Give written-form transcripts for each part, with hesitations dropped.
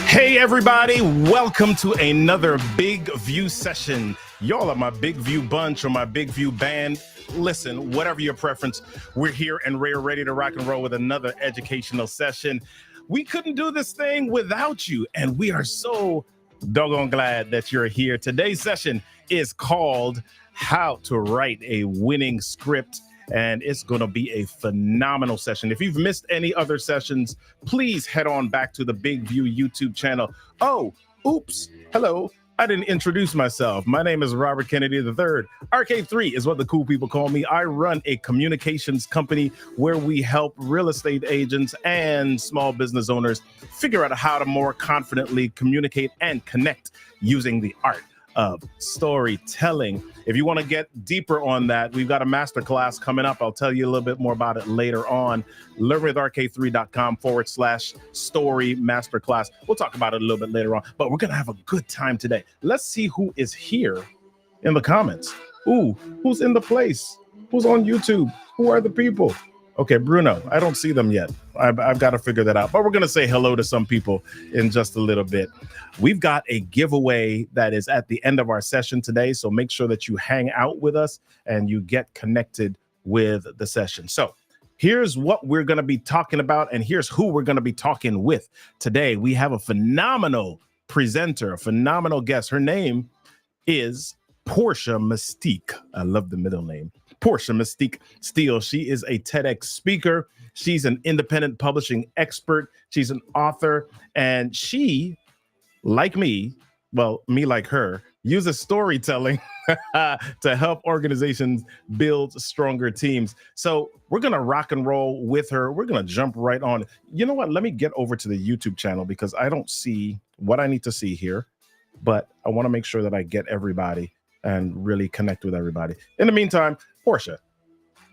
Hey everybody, welcome to another Big View session. Y'all are my Big View bunch or my Big View band. Listen, whatever your preference, we're here and we're ready to rock and roll with another educational session. We couldn't do this thing without you, and we are so doggone glad that you're here. Today's session is called How to Write a Winning Script, and it's going to be a phenomenal session. If you've missed any other sessions, please head on back to the Big View YouTube channel. Oh, oops. Hello. I didn't introduce myself. My name is Robert Kennedy III. RK3 is what the cool people call me. I run a communications company where we help real estate agents and small business owners figure out how to more confidently communicate and connect using the art of storytelling. If you want to get deeper on that, we've got a masterclass coming up. I'll tell you a little bit more about it later on. learnwithrk3.com/story masterclass. We'll talk about it a little bit later on, but we're going to have a good time today. Let's see who is here in the comments. Ooh, who's in the place? Who's on YouTube? Who are the people? Okay, Bruno, I don't see them yet. I've got to figure that out. But we're going to say hello to some people in just a little bit. We've got a giveaway that is at the end of our session today. So make sure that you hang out with us and you get connected with the session. So here's what we're going to be talking about, and here's who we're going to be talking with today. We have a phenomenal presenter, a phenomenal guest. Her name is Portia Mystique. I love the middle name. Portia Mystique Steele. She is a TEDx speaker. She's an independent publishing expert. She's an author, and she, like me, well, me like her, uses storytelling to help organizations build stronger teams. So we're going to rock and roll with her. We're going to jump right on. You know what? Let me get over to the YouTube channel because I don't see what I need to see here, but I want to make sure that I get everybody and really connect with everybody. In the meantime, Portia,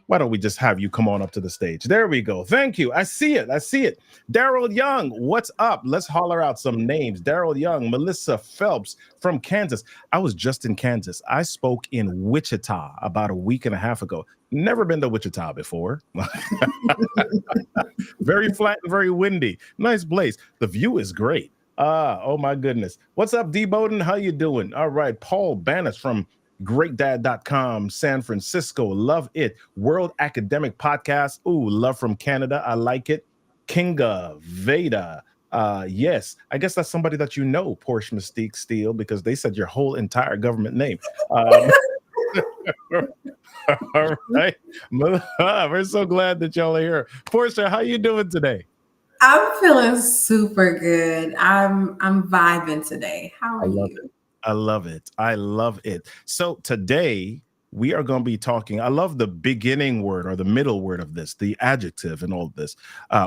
why don't we just have you come on up to the stage? There we go. Thank you. I see it. I see it. Daryl Young, what's up? Let's holler out some names. Daryl Young, Melissa Phelps from Kansas. I was just in Kansas. I spoke in Wichita about a week and a half ago. Never been to Wichita before. Very flat and very windy. Nice place. The view is great. Oh my goodness. What's up, D Bowden? How you doing? All right. Paul Bannis from GreatDad.com, San Francisco. Love it. World Academic Podcast. Ooh, love from Canada. I like it. Kinga Veda. Yes, I guess that's somebody that you know, Portia Mystique Steele, because they said your whole entire government name. All right. We're so glad that y'all are here. Portia, how you doing today? I'm feeling super good. I'm vibing today. How are you? I love it. I love it. So today we are going to be talking. I love the beginning word or the middle word of this, the adjective and all of this,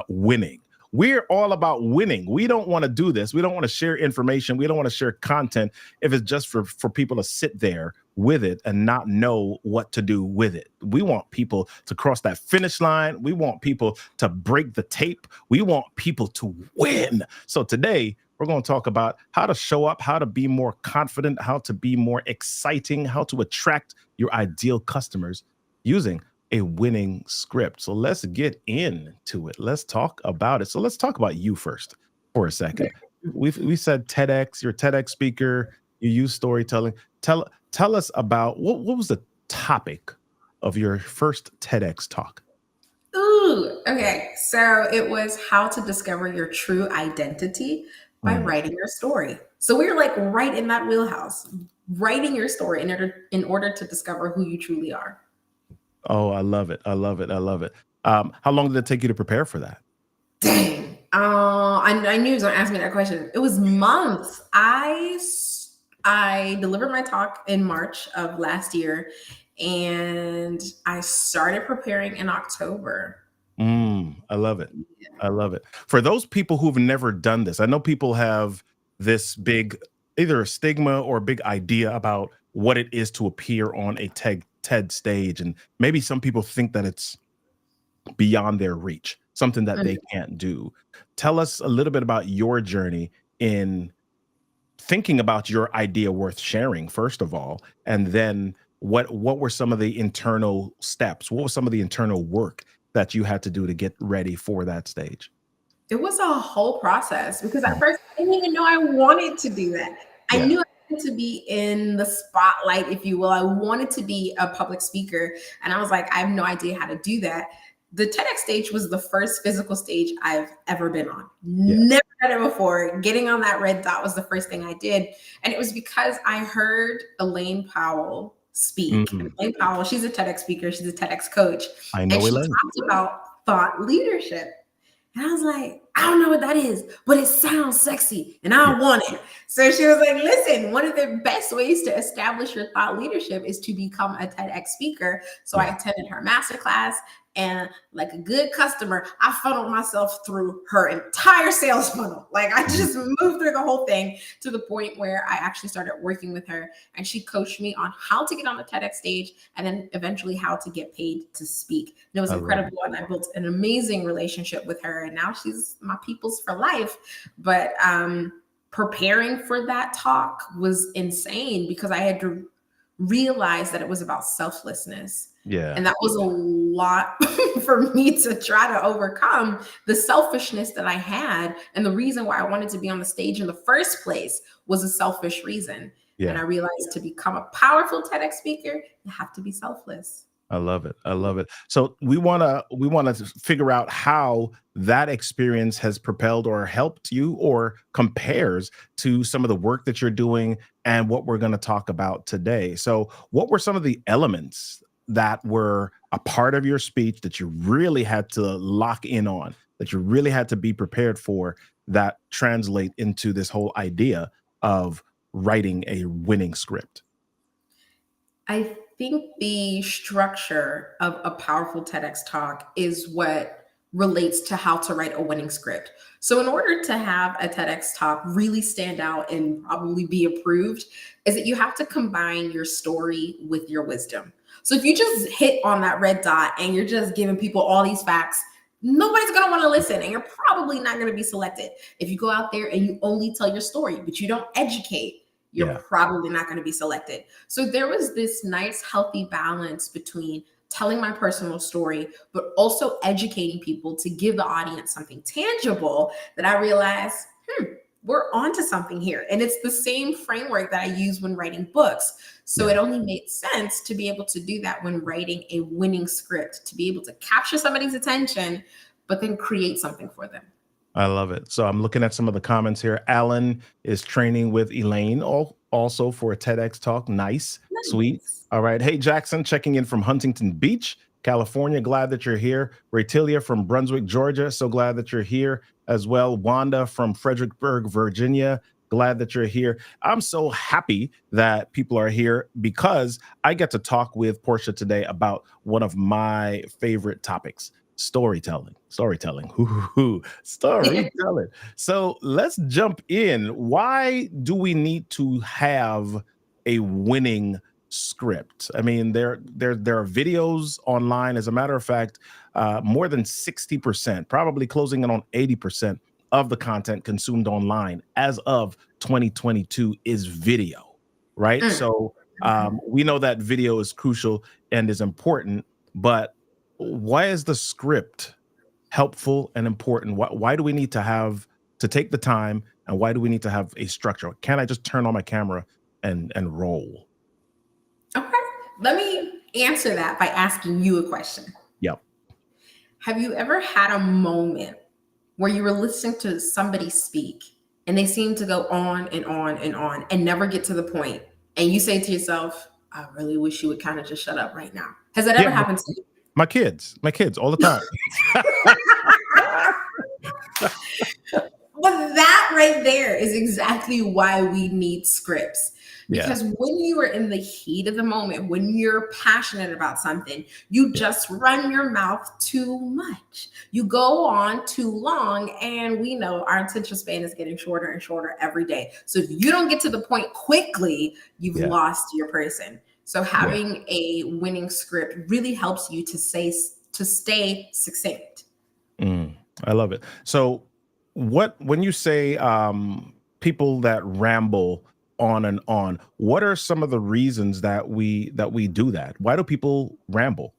winning. We're all about winning. We don't want to do this. We don't want to share information. We don't want to share content if it's just for people to sit there with it and not know what to do with it. We want people to cross that finish line. We want people to break the tape. We want people to win. So today we're going to talk about how to show up, how to be more confident, how to be more exciting, how to attract your ideal customers using a winning script. So let's get into it. Let's talk about it. So let's talk about you first for a second. We said TEDx, you're a TEDx speaker, you use storytelling. Tell us about what was the topic of your first TEDx talk? Ooh, okay. So it was how to discover your true identity by writing your story. So we were like right in that wheelhouse, writing your story in order to discover who you truly are. Oh, I love it. I love it. I love it. How long did it take you to prepare for that? Dang. I knew he was going to ask me that question. It was months. I delivered my talk in March of last year, and I started preparing in October. I love it. I love it. For those people who've never done this, I know people have this big, either a stigma or a big idea about what it is to appear on a TED stage. And maybe some people think that it's beyond their reach, something that they can't do. Tell us a little bit about your journey in thinking about your idea worth sharing, first of all, and then what were some of the internal steps? What was some of the internal work that you had to do to get ready for that stage? It was a whole process because at first I didn't even know I wanted to do that. I Yeah. knew I wanted to be in the spotlight, if you will. I wanted to be a public speaker. And I was like, I have no idea how to do that. The TEDx stage was the first physical stage I've ever been on. Yeah. Never done it before. Getting on that red dot was the first thing I did. And it was because I heard Elaine Powell speak. And Elaine Powell, she's a TEDx speaker, she's a TEDx coach. I And know she Elaine. talked about thought leadership. And I was like, I don't know what that is, but it sounds sexy and I want it. So she was like, listen, one of the best ways to establish your thought leadership is to become a TEDx speaker. So I attended her masterclass, and like a good customer, I funneled myself through her entire sales funnel. Like I just moved through the whole thing to the point where I actually started working with her, and she coached me on how to get on the TEDx stage and then eventually how to get paid to speak. And it was incredible. And I built an amazing relationship with her, and now she's my people's for life. But preparing for that talk was insane because I had to realize that it was about selflessness. Yeah. And that was a lot for me to try to overcome, the selfishness that I had. And the reason why I wanted to be on the stage in the first place was a selfish reason. Yeah. And I realized to become a powerful TEDx speaker, you have to be selfless. I love it. I love it. So we want to figure out how that experience has propelled or helped you or compares to some of the work that you're doing and what we're going to talk about today. So what were some of the elements that were a part of your speech that you really had to lock in on, that you really had to be prepared for, that translate into this whole idea of writing a winning script? I think the structure of a powerful TEDx talk is what relates to how to write a winning script. So in order to have a TEDx talk really stand out and probably be approved, is that you have to combine your story with your wisdom. So if you just hit on that red dot and you're just giving people all these facts, nobody's going to want to listen, and you're probably not going to be selected. If you go out there and you only tell your story, but you don't educate, you're probably not going to be selected. So there was this nice, healthy balance between telling my personal story, but also educating people to give the audience something tangible that I realized, we're onto something here. And it's the same framework that I use when writing books. So it only made sense to be able to do that when writing a winning script, to be able to capture somebody's attention, but then create something for them. I love it. So I'm looking at some of the comments here. Alan is training with Elaine also for a TEDx talk. Nice. Sweet. All right. Hey, Jackson, checking in from Huntington Beach, California. Glad that you're here. Raytilia from Brunswick, Georgia. So glad that you're here as well. Wanda from Fredericksburg, Virginia. Glad that you're here. I'm so happy that people are here because I get to talk with Portia today about one of my favorite topics. Storytelling. Storytelling. So let's jump in. Why do we need to have a winning script? I mean, there are videos online. As a matter of fact, more than 60%, probably closing in on 80% of the content consumed online as of 2022 is video, right? So we know that video is crucial and is important, but why is the script helpful and important? Why do we need to take the time, and why do we need to have a structure? Can't I just turn on my camera and roll? Okay, let me answer that by asking you a question. Yep. Have you ever had a moment where you were listening to somebody speak and they seem to go on and on and on and never get to the point, and you say to yourself, I really wish you would kind of just shut up right now? Has that ever happened to you? My kids all the time. But that right there is exactly why we need scripts. Because when you are in the heat of the moment, when you're passionate about something, you just run your mouth too much. You go on too long, and we know our attention span is getting shorter and shorter every day. So if you don't get to the point quickly, you've lost your person. So having a winning script really helps you to stay succinct. I love it. So when you say people that ramble on and on, what are some of the reasons that we do that? Why do people ramble?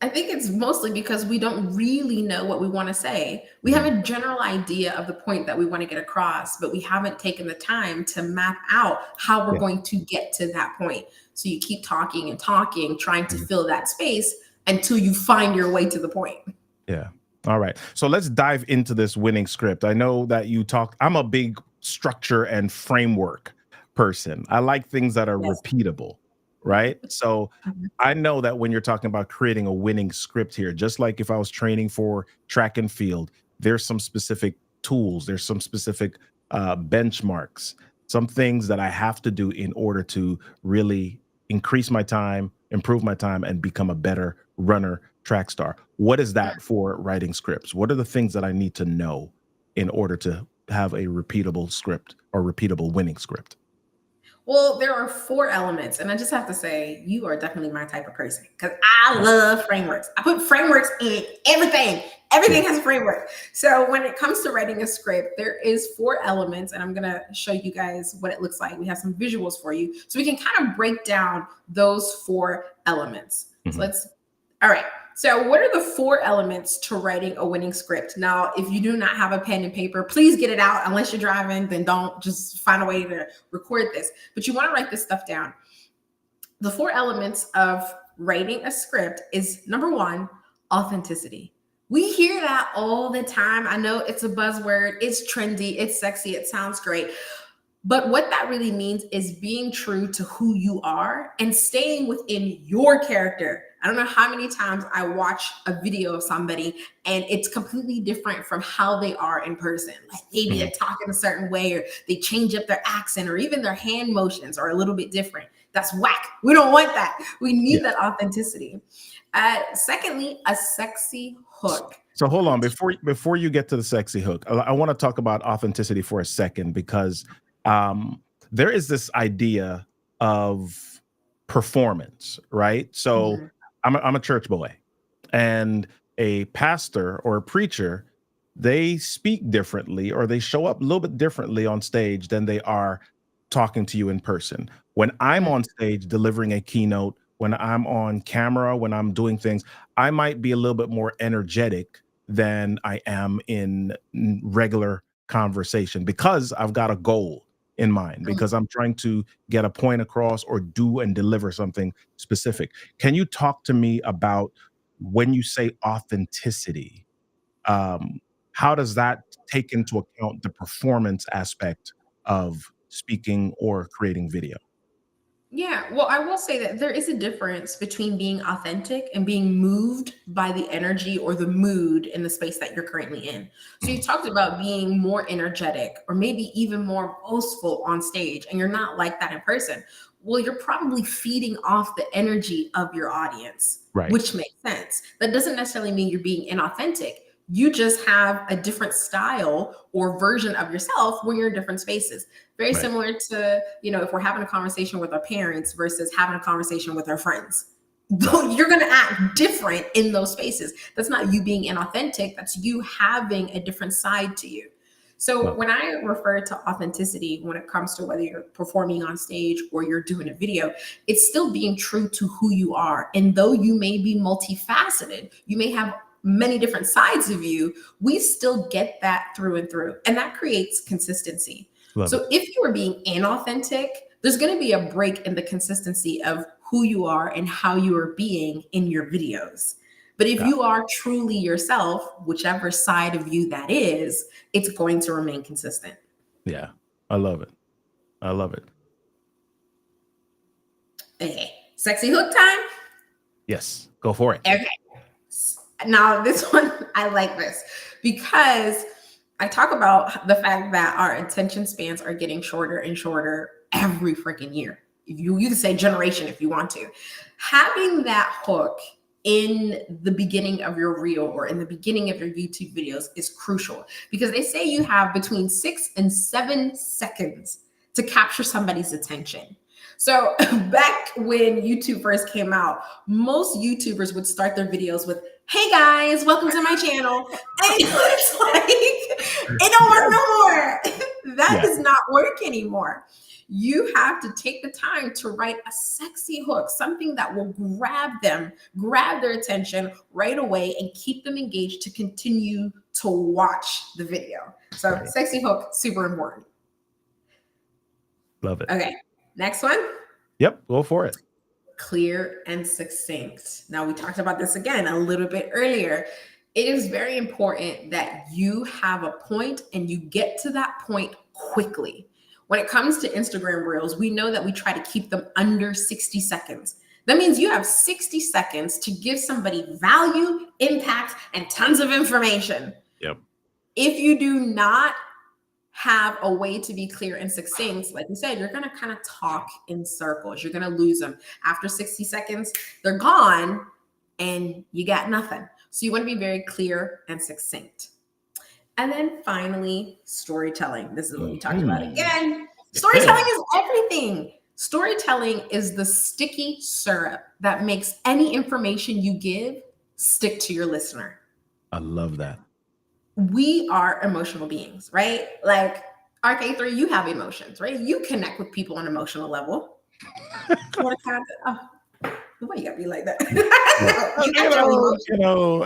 I think it's mostly because we don't really know what we want to say. We have a general idea of the point that we want to get across, but we haven't taken the time to map out how we're Yeah. going to get to that point. So you keep talking and talking, trying to Mhm. fill that space until you find your way to the point. Yeah. All right. So let's dive into this winning script. I know that you talked, I'm a big structure and framework person. I like things that are Yes. repeatable, right? So Mhm. I know that when you're talking about creating a winning script here, just like if I was training for track and field, there's some specific tools, there's some specific benchmarks, some things that I have to do in order to really increase my time, improve my time, and become a better runner, track star. What is that for writing scripts? What are the things that I need to know in order to have a repeatable script or repeatable winning script? Well, there are four elements, and I just have to say, you are definitely my type of person because I love frameworks. I put frameworks in everything. Yeah. Everything has a framework. So when it comes to writing a script, there is four elements, and I'm gonna show you guys what it looks like. We have some visuals for you, so we can kind of break down those four elements. So Mhm. let's. All right. So, what are the four elements to writing a winning script? Now, if you do not have a pen and paper, please get it out. Unless you're driving, then don't, just find a way to record this. But you want to write this stuff down. The four elements of writing a script is number one, authenticity. We hear that all the time. I know it's a buzzword, it's trendy, it's sexy, it sounds great. But what that really means is being true to who you are and staying within your character. I don't know how many times I watch a video of somebody and it's completely different from how they are in person. Like maybe Mhm. they're talking a certain way, or they change up their accent, or even their hand motions are a little bit different. That's whack. We don't want that. We need Yeah. that authenticity. Secondly, a sexy hook. So hold on before you get to the sexy hook. I want to talk about authenticity for a second because there is this idea of performance, right? So Mhm. I'm a church boy, and a pastor or a preacher, they speak differently or they show up a little bit differently on stage than they are talking to you in person. When I'm on stage delivering a keynote, when I'm on camera, when I'm doing things, I might be a little bit more energetic than I am in regular conversation because I've got a goal in mind, Mhm. because I'm trying to get a point across or do and deliver something specific. Can you talk to me about when you say authenticity? Um, how does that take into account the performance aspect of speaking or creating video? Yeah, well, I will say that there is a difference between being authentic and being moved by the energy or the mood in the space that you're currently in. So you Mhm. talked about being more energetic or maybe even more boastful on stage, and you're not like that in person. Well, you're probably feeding off the energy of your audience, Right. which makes sense. That doesn't necessarily mean you're being inauthentic. You just have a different style or version of yourself when you're in different spaces. Very Right. similar to, if we're having a conversation with our parents versus having a conversation with our friends. Right. You're going to act different in those spaces. That's not you being inauthentic, that's you having a different side to you. So Love when I refer to authenticity, when it comes to whether you're performing on stage or you're doing a video, it's still being true to who you are. And though you may be multifaceted, you may have many different sides of you, we still get that through and through. And that creates consistency. love it. So if you are being inauthentic, there's going to be a break in the consistency of who you are and how you are being in your videos. But if Got you are truly yourself, whichever side of you that is, it's going to remain consistent. Yeah. I love it. I love it. Okay. Sexy hook time. Yes. Go for it. Okay. Now, this one, I like this because I talk about the fact that our attention spans are getting shorter and shorter every freaking year. You can say generation if you want to. Having that hook in the beginning of your reel or in the beginning of your YouTube videos is crucial because they say you have between 6 and 7 seconds to capture somebody's attention. So back when YouTube first came out, most YouTubers would start their videos with, "Hey guys, welcome to my channel." And it's like, it don't work no more. That Yeah. does not work anymore. You have to take the time to write a sexy hook, something that will grab them, grab their attention right away, and keep them engaged to continue to watch the video. So, Right. sexy hook, super important. Love it. Okay, next one. Yep, go for it. Clear and succinct. Now, we talked about this again a little bit earlier. It is very important that you have a point and you get to that point quickly. When it comes to Instagram Reels, we know that we try to keep them under 60 seconds. That means you have 60 seconds to give somebody value, impact, and tons of information. Yep. If you do not have a way to be clear and succinct, like you said, you're going to kind of talk in circles. You're going to lose them. After 60 seconds, they're gone and you got nothing. So you want to be very clear and succinct. And then finally, storytelling. This is what we talked about again. Storytelling is everything. Storytelling is the sticky syrup that makes any information you give stick to your listener. I love that. We are emotional beings, right? Like RK3, you have emotions, right? You connect with people on an emotional level. Why you gotta be like that?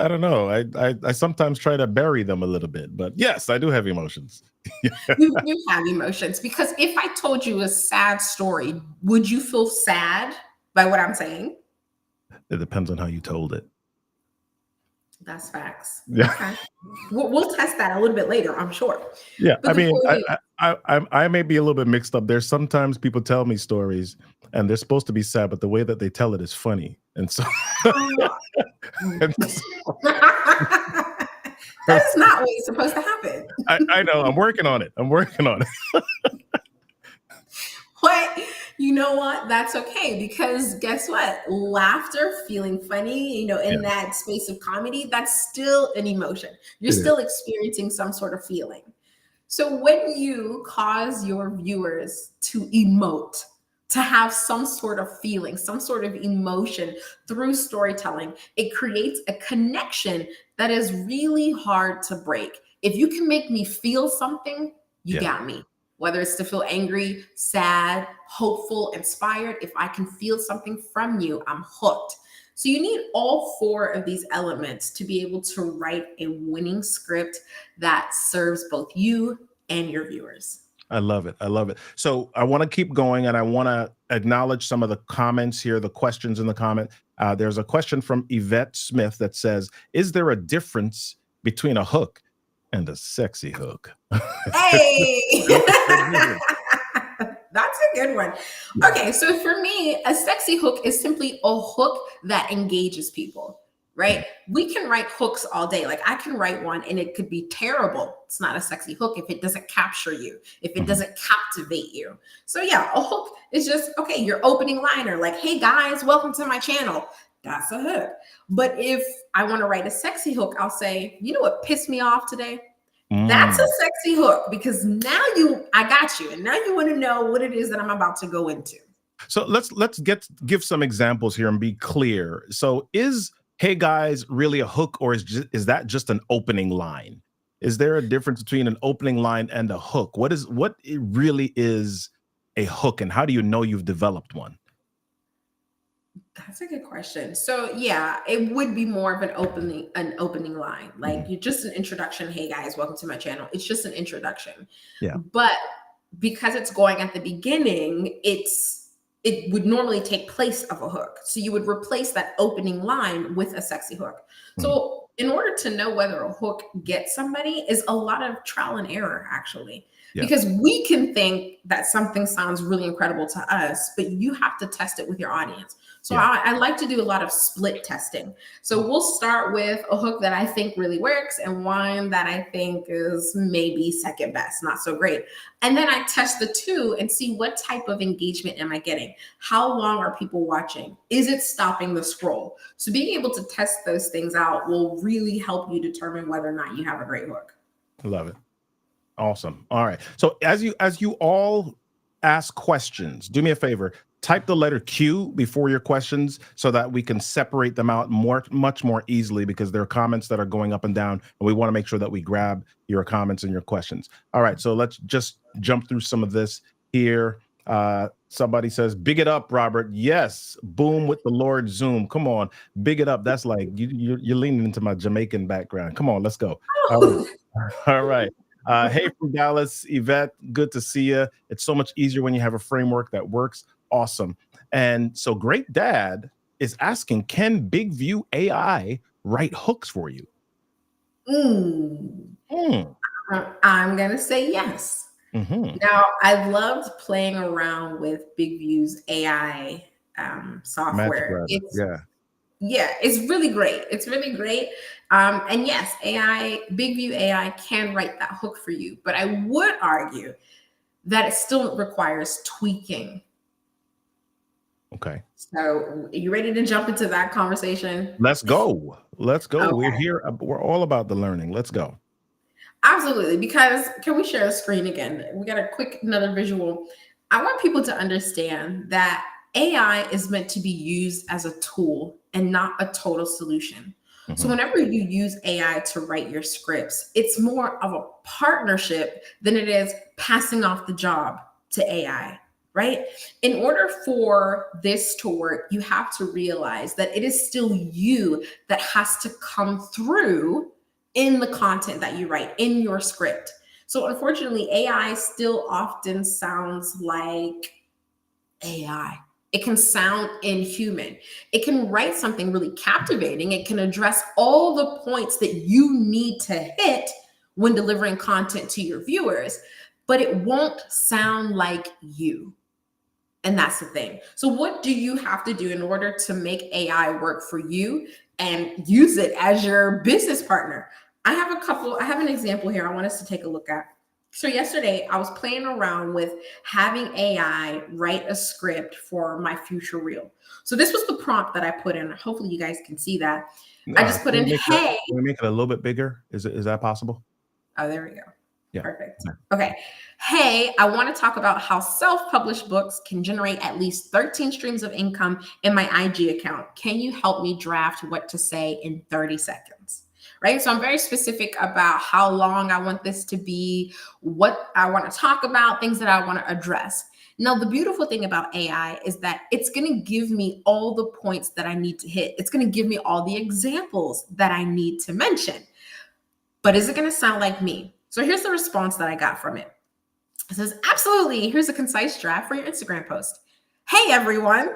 I don't know. I sometimes try to bury them a little bit, but yes, I do have emotions. You have emotions, because if I told you a sad story, would you feel sad by what I'm saying? It depends on how you told it. That's facts. Yeah. Okay. We'll test that a little bit later, I'm sure. Yeah, But I mean, before I may be a little bit mixed up. There's sometimes people tell me stories and they're supposed to be sad, but the way that they tell it is funny. And so that's not what's supposed to happen. I know. I'm working on it. But you know what? That's okay, because guess what? Laughter, feeling funny, in that space of comedy, that's still an emotion. You're still experiencing some sort of feeling. So when you cause your viewers to emote, to have some sort of feeling, some sort of emotion through storytelling, it creates a connection that is really hard to break. If you can make me feel something, you got me. Whether it's to feel angry, sad, hopeful, inspired, if I can feel something from you, I'm hooked. So you need all four of these elements to be able to write a winning script that serves both you and your viewers. I love it. So I want to keep going, and I want to acknowledge some of the comments here, the questions in the comment. There's a question from Yvette Smith that says, is there a difference between a hook and a sexy hook? Hey, that's a good one. Okay, so for me, a sexy hook is simply a hook that engages people, right? We can write hooks all day. Like I can write one and it could be terrible. It's not a sexy hook if it doesn't capture you, if it doesn't captivate you. So yeah, a hook is just, okay, your opening liner, like, hey guys, welcome to my channel. That's a hook. But if I want to write a sexy hook, I'll say, you know what pissed me off today? That's a sexy hook, because now I got you, and now you want to know what it is that I'm about to go into. So let's give some examples here and be clear. So is hey guys really a hook, or is that just an opening line? Is there a difference between an opening line and a hook? What it really is a hook, and how do you know you've developed one? That's a good question. So yeah, it would be more of an opening line. Like you're just an introduction. Hey guys, welcome to my channel. It's just an introduction. Yeah. But because it's going at the beginning, it would normally take place of a hook. So you would replace that opening line with a sexy hook. So in order to know whether a hook gets somebody is a lot of trial and error, actually. Yeah. Because we can think that something sounds really incredible to us, but you have to test it with your audience. So I like to do a lot of split testing. So we'll start with a hook that I think really works and one that I think is maybe second best, not so great. And then I test the two and see what type of engagement am I getting? How long are people watching? Is it stopping the scroll? So being able to test those things out will really help you determine whether or not you have a great hook. Love it. Awesome. All right. So as you all ask questions, do me a favor, type the letter Q before your questions so that we can separate them out much more easily, because there are comments that are going up and down, and we want to make sure that we grab your comments and your questions. All right. So let's just jump through some of this here. Somebody says, big it up, Robert. Yes. Boom with the Lord Zoom. Come on. Big it up. That's like you're leaning into my Jamaican background. Come on, let's go. All right. Hey, from Dallas, Yvette, good to see you. It's so much easier when you have a framework that works. Awesome. And so Great Dad is asking, can Big View AI write hooks for you? I'm going to say yes. Now, I loved playing around with Big View's AI software. It's really great. It's really great. And yes, Big View AI can write that hook for you. But I would argue that it still requires tweaking. Okay. So are you ready to jump into that conversation? Let's go. Okay. We're here. We're all about the learning. Let's go. Absolutely. Because can we share a screen again? We got another visual. I want people to understand that AI is meant to be used as a tool and not a total solution. Mm-hmm. So whenever you use AI to write your scripts, it's more of a partnership than it is passing off the job to AI. Right? In order for this to work, you have to realize that it is still you that has to come through in the content that you write in your script. So unfortunately, AI still often sounds like AI. It can sound inhuman. It can write something really captivating. It can address all the points that you need to hit when delivering content to your viewers, but it won't sound like you. And that's the thing. So what do you have to do in order to make AI work for you and use it as your business partner? I have an example here I want us to take a look at. So yesterday I was playing around with having AI write a script for my future reel. So this was the prompt that I put in. Hopefully you guys can see that. I just put in, hey. Can we make it a little bit bigger? Is that possible? Oh, there we go. Yeah. Perfect. Okay. Hey, I want to talk about how self-published books can generate at least 13 streams of income in my IG account. Can you help me draft what to say in 30 seconds? Right? So I'm very specific about how long I want this to be, what I want to talk about, things that I want to address. Now, the beautiful thing about AI is that it's going to give me all the points that I need to hit. It's going to give me all the examples that I need to mention. But is it going to sound like me? So here's the response that I got from it. It says, absolutely. Here's a concise draft for your Instagram post. Hey, everyone.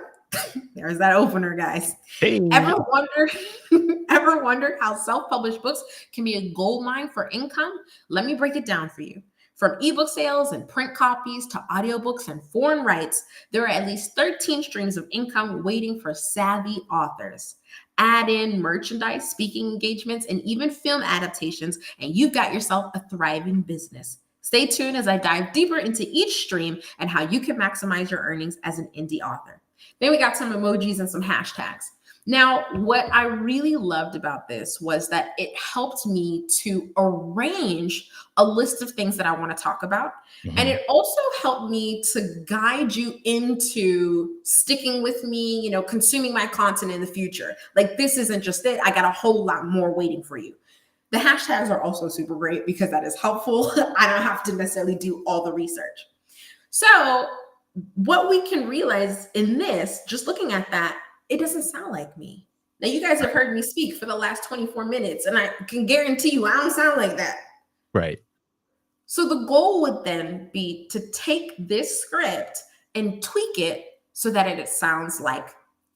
There's that opener, guys. Hey. Ever wondered how self-published books can be a goldmine for income? Let me break it down for you. From ebook sales and print copies to audiobooks and foreign rights, there are at least 13 streams of income waiting for savvy authors. Add in merchandise, speaking engagements, and even film adaptations, and you've got yourself a thriving business. Stay tuned as I dive deeper into each stream and how you can maximize your earnings as an indie author. Then we got some emojis and some hashtags. Now, what I really loved about this was that it helped me to arrange a list of things that I want to talk about. Mm-hmm. And it also helped me to guide you into sticking with me, consuming my content in the future. Like, this isn't just it. I got a whole lot more waiting for you. The hashtags are also super great because that is helpful. I don't have to necessarily do all the research. So what we can realize in this, just looking at that, it doesn't sound like me. Now, you guys have heard me speak for the last 24 minutes, and I can guarantee you I don't sound like that. Right. So the goal would then be to take this script and tweak it so that it sounds like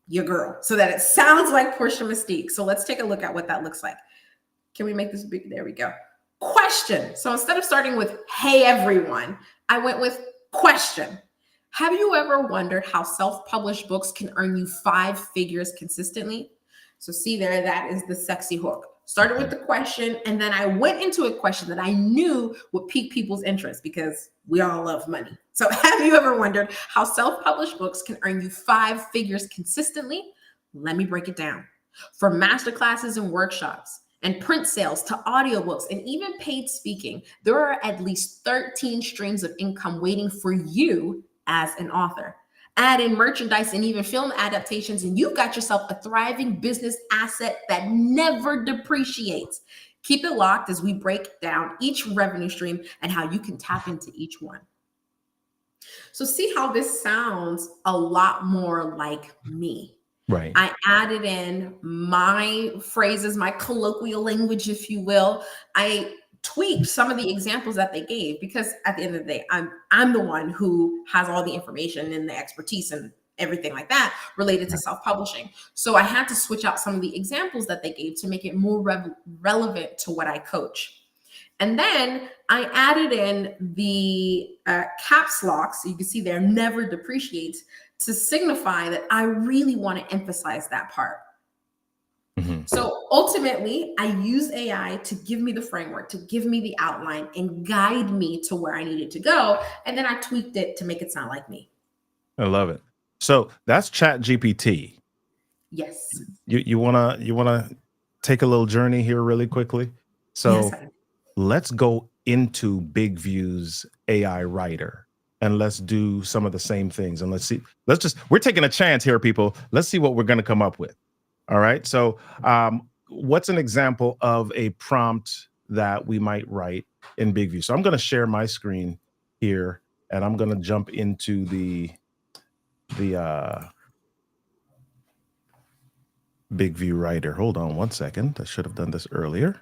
your girl, so that it sounds like Portia Mystique. So let's take a look at what that looks like. Can we make this big? There we go. Question. So instead of starting with, hey, everyone, I went with question. Have you ever wondered how self-published books can earn you 5 figures consistently? So see there, that is the sexy hook. Started with the question, and then I went into a question that I knew would pique people's interest because we all love money. So have you ever wondered how self-published books can earn you 5 figures consistently? Let me break it down. From masterclasses and workshops, and print sales to audiobooks and even paid speaking, there are at least 13 streams of income waiting for you as an author. Add in merchandise and even film adaptations, and you've got yourself a thriving business asset that never depreciates. Keep it locked as we break down each revenue stream and how you can tap into each one. So see how this sounds a lot more like me. Right. I added in my phrases, my colloquial language, if you will. I tweaked some of the examples that they gave because at the end of the day, I'm the one who has all the information and the expertise and everything like that related to self-publishing. So I had to switch out some of the examples that they gave to make it more relevant to what I coach. And then I added in the caps locks. So you can see there, never depreciates, to signify that I really want to emphasize that part. Mhm. So ultimately, I use AI to give me the framework, to give me the outline and guide me to where I needed to go. And then I tweaked it to make it sound like me. I love it. So that's Chat GPT. Yes. You wanna take a little journey here really quickly. Yes. So let's go into Big View's AI writer and let's do some of the same things. And let's see, we're taking a chance here, people. Let's see what we're going to come up with. All right. So, what's an example of a prompt that we might write in Big View? So, I'm going to share my screen here and I'm going to jump into the Big View writer. Hold on one second. I should have done this earlier.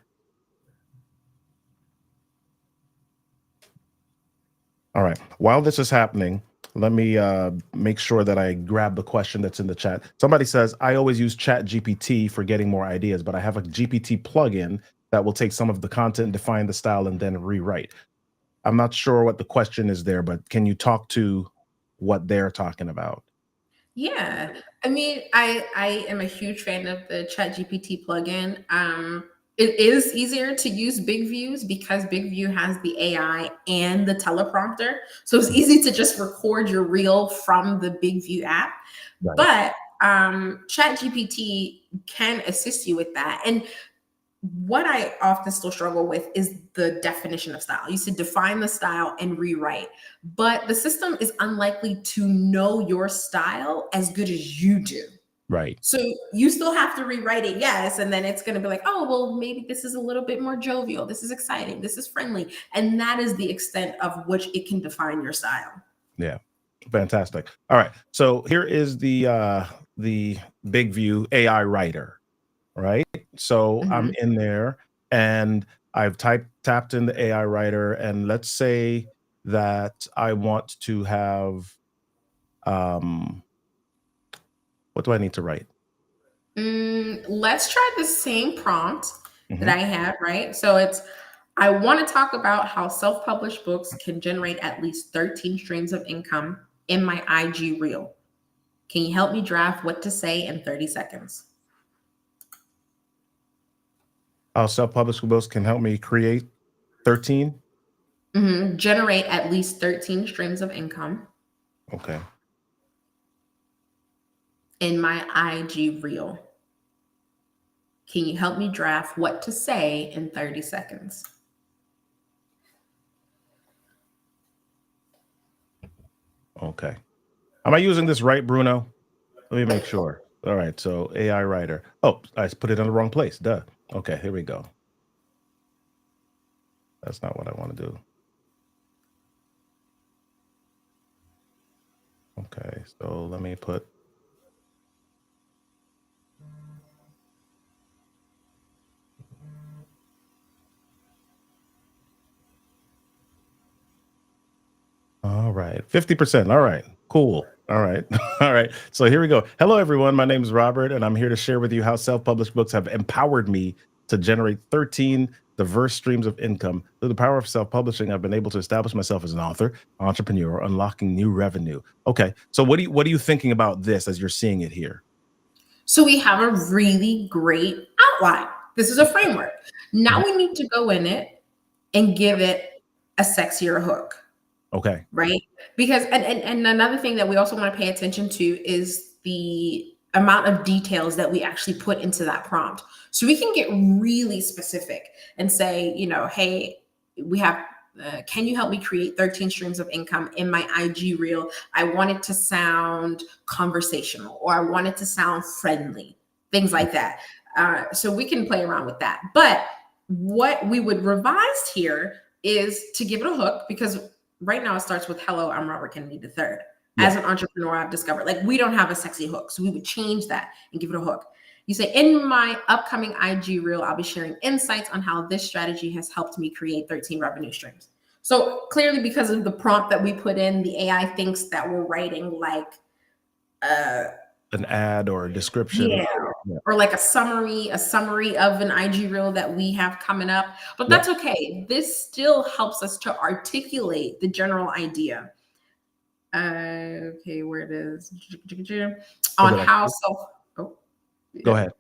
All right. While this is happening, let me make sure that I grab the question that's in the chat. Somebody says, I always use Chat GPT for getting more ideas, but I have a GPT plugin that will take some of the content, define the style, and then rewrite. I'm not sure what the question is there, but can you talk to what they're talking about? Yeah. I mean, I am a huge fan of the ChatGPT plugin. It is easier to use Big Views because Big View has the AI and the teleprompter. So it's easy to just record your reel from the Big View app. Right. But ChatGPT can assist you with that. And what I often still struggle with is the definition of style. You said define the style and rewrite, but the system is unlikely to know your style as good as you do. Right. So you still have to rewrite it, yes, and then it's going to be like, oh, well, maybe this is a little bit more jovial. This is exciting. This is friendly, and that is the extent of which it can define your style. Yeah, fantastic. All right, so here is the Big View AI writer. Right. So I'm in there and I've tapped in the AI writer, and let's say that I want to have what do I need to write? Let's try the same prompt that Mhm. I had, right? So it's, I want to talk about how self-published books can generate at least 13 streams of income in my IG reel. Can you help me draft what to say in 30 seconds? How self-published books can help me create 13. Generate at least 13 streams of income Okay. in my IG reel. Can you help me draft what to say in 30 seconds? Okay. Am I using this right, Bruno? Let me make sure. All right. So AI writer. Oh, I put it in the wrong place. Duh. Okay. Here we go. That's not what I want to do. Okay. So let me put. All right. 50%. All right. Cool. All right. All right. So here we go. Hello, everyone. My name is Robert, and I'm here to share with you how self-published books have empowered me to generate 13 diverse streams of income. Through the power of self-publishing, I've been able to establish myself as an author, entrepreneur, unlocking new revenue. Okay. So what are you thinking about this as you're seeing it here? So we have a really great outline. This is a framework. Now we need to go in it and give it a sexier hook. Okay. Right? Because and another thing that we also want to pay attention to is the amount of details that we actually put into that prompt. So we can get really specific and say, you know, hey, we have can you help me create 13 streams of income in my IG reel? I want it to sound conversational, or I want it to sound friendly, things like that. So we can play around with that. But what we would revise here is to give it a hook, because right now it starts with hello, I'm Robert Kennedy III. Yeah. As an entrepreneur, I've discovered like we don't have a sexy hook. So we would change that and give it a hook. You say, in my upcoming IG reel, I'll be sharing insights on how this strategy has helped me create 13 revenue streams. So clearly, because of the prompt that we put in, the AI thinks that we're writing like an ad or a description. Yeah. Or like a summary of an IG reel that we have coming up. But that's okay. This still helps us to articulate the general idea. Okay, where it is on how Go ahead.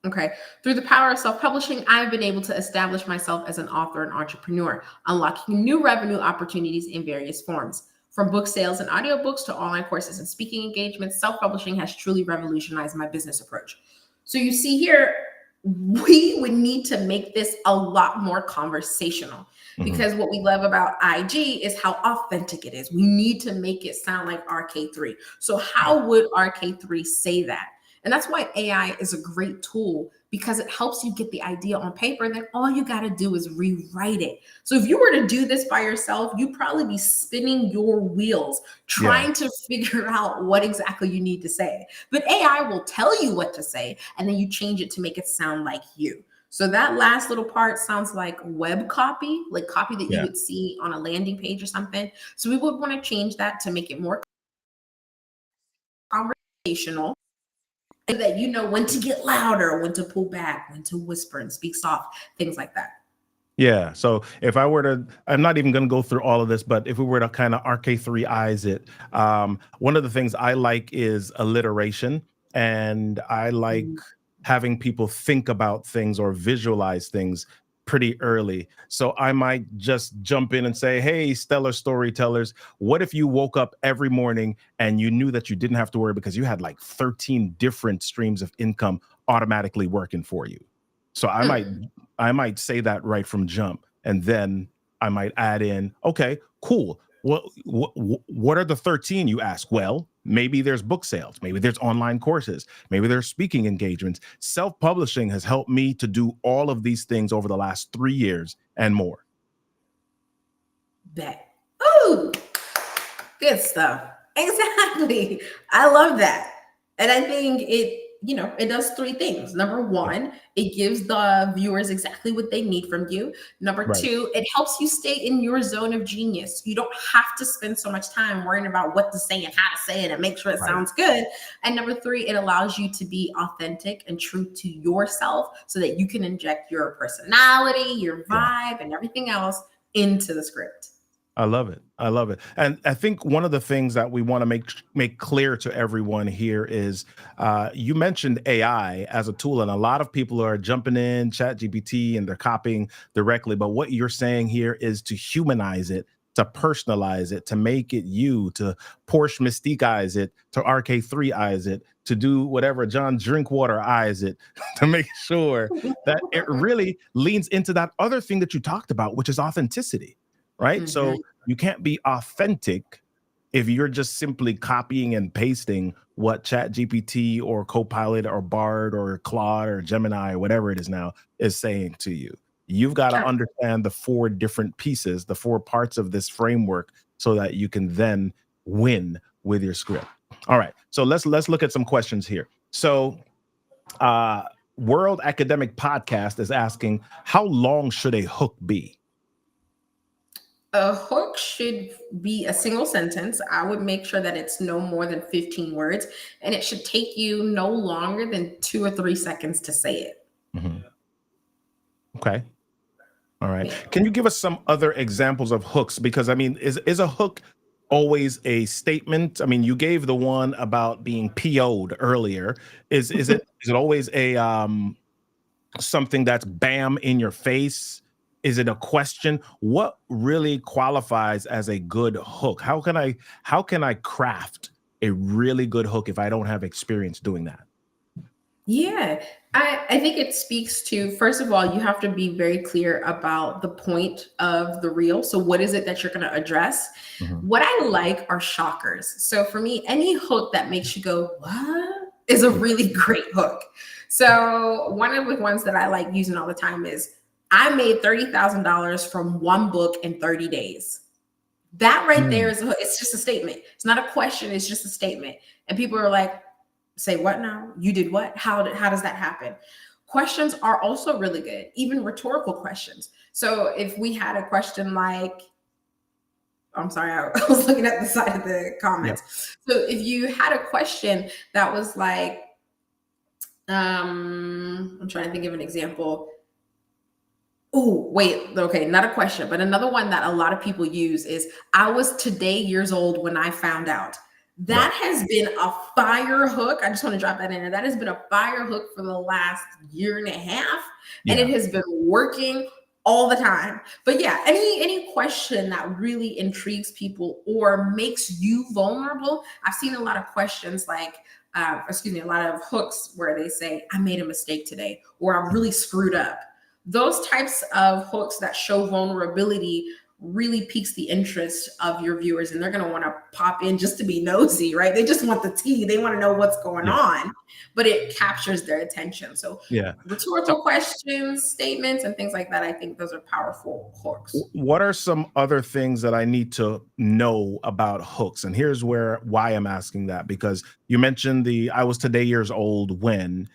Okay. Through the power of self-publishing, I've been able to establish myself as an author and entrepreneur, unlocking new revenue opportunities in various forms. From book sales and audiobooks to online courses and speaking engagements, self-publishing has truly revolutionized my business approach. So you see here, we would need to make this a lot more conversational because what we love about IG is how authentic it is. We need to make it sound like RK3. So how would RK3 say that? And that's why AI is a great tool because it helps you get the idea on paper. Then all you got to do is rewrite it. So if you were to do this by yourself, you'd probably be spinning your wheels trying to figure out what exactly you need to say. But AI will tell you what to say, and then you change it to make it sound like you. So that last little part sounds like web copy, like copy that you would see on a landing page or something. So we would want to change that to make it more conversational. So that you know when to get louder, when to pull back, when to whisper and speak soft, things like that. Yeah. So if I were to, I'm not even going to go through all of this, but if we were to kind of RK3-ize it, one of the things I like is alliteration, and I like having people think about things or visualize things pretty early. So I might just jump in and say, hey, stellar storytellers, what if you woke up every morning and you knew that you didn't have to worry because you had like 13 different streams of income automatically working for you? So I might say that right from jump, and then I might add in, okay, cool. What are the 13 you ask? Well, maybe there's book sales, maybe there's online courses, maybe there's speaking engagements. Self-publishing has helped me to do all of these things over the last 3 years and more. Ooh, good stuff. Exactly. I love that. And I think it does three things. Number one, it gives the viewers exactly what they need from you. Number two, it helps you stay in your zone of genius. You don't have to spend so much time worrying about what to say and how to say it and make sure it sounds good. And number three, it allows you to be authentic and true to yourself so that you can inject your personality, your vibe, and everything else into the script. I love it. I love it. And I think one of the things that we want to make clear to everyone here is you mentioned AI as a tool, and a lot of people are jumping in ChatGPT and they're copying directly. But what you're saying here is to humanize it, to personalize it, to make it you, to Porsche Mystique-ize it, to RK3-ize it, to do whatever John Drinkwater-ize it, to make sure that it really leans into that other thing that you talked about, which is authenticity. Right. So you can't be authentic if you're just simply copying and pasting what ChatGPT or Copilot or Bard or Claude or Gemini or whatever it is now is saying to you. You've got to understand the four different pieces, the four parts of this framework, so that you can then win with your script. All right. So let's look at some questions here. So World Academic Podcast is asking, how long should a hook be? A hook should be a single sentence. I would make sure that it's no more than 15 words, and it should take you no longer than 2 or 3 seconds to say it. Okay. All right. Can you give us some other examples of hooks? Because I mean, is a hook always a statement? I mean, you gave the one about being PO'd earlier. Is it always a something that's bam in your face? Is it a question? What really qualifies as a good hook? How can I craft a really good hook if I don't have experience doing that? Yeah, I think it speaks to, first of all, you have to be very clear about the point of the reel. So what is it that you're going to address? What I like are shockers. So for me, any hook that makes you go, what, is a really great hook. So one of the ones that I like using all the time is, I made $30,000 from one book in 30 days. That right there Mm. is it's just a statement. It's not a question. It's just a statement. And people are like, say what now? You did what? How does that happen? Questions are also really good, even rhetorical questions. So if we had a question like, I'm sorry, I was looking at the side of the Yeah. comments. So if you had a question that was like, I'm trying to think of an example. Oh, wait, okay, not a question, but another one that a lot of people use is I was today years old when I found out. Right. That has been a fire hook. I just want to drop that in there. That has been a fire hook for the last year and a half, and it Yeah. has been working all the time. But yeah, any question that really intrigues people or makes you vulnerable. I've seen a lot of questions like a lot of hooks where they say, I made a mistake today, or I really screwed up. Those types of hooks that show vulnerability really piques the interest of your viewers, and they're going to want to pop in just to be nosy, right? They just want the tea. They want to know what's going Yeah. on, but it captures their attention. So Yeah. So rhetorical questions, statements, and things like that, I think those are powerful hooks. what are some other things that I need to know about hooks? And here's why I'm asking that, because you mentioned the I was today years old when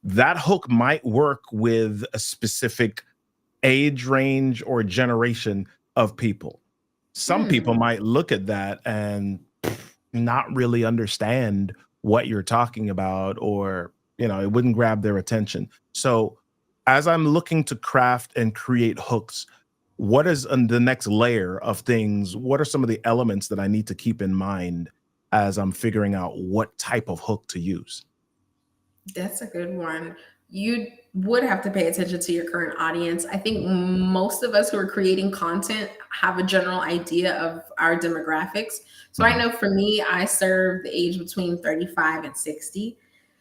that hook might work with a specific age range or generation of people. Some Hmm. people might look at that and not really understand what you're talking about, or it wouldn't grab their attention. So as I'm looking to craft and create hooks, what is the next layer of things? What are some of the elements that I need to keep in mind as I'm figuring out what type of hook to use? That's a good one. You would have to pay attention to your current audience. I think most of us who are creating content have a general idea of our demographics. So I Mhm. know for me, I serve the age between 35 and 60.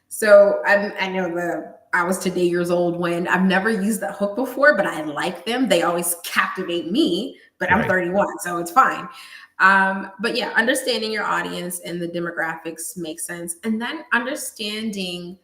So I know I was today years old when I've never used that hook before, but I like them. They always captivate me, but I'm Right. 31, so it's fine. But yeah, understanding your audience and the demographics makes sense. And then understanding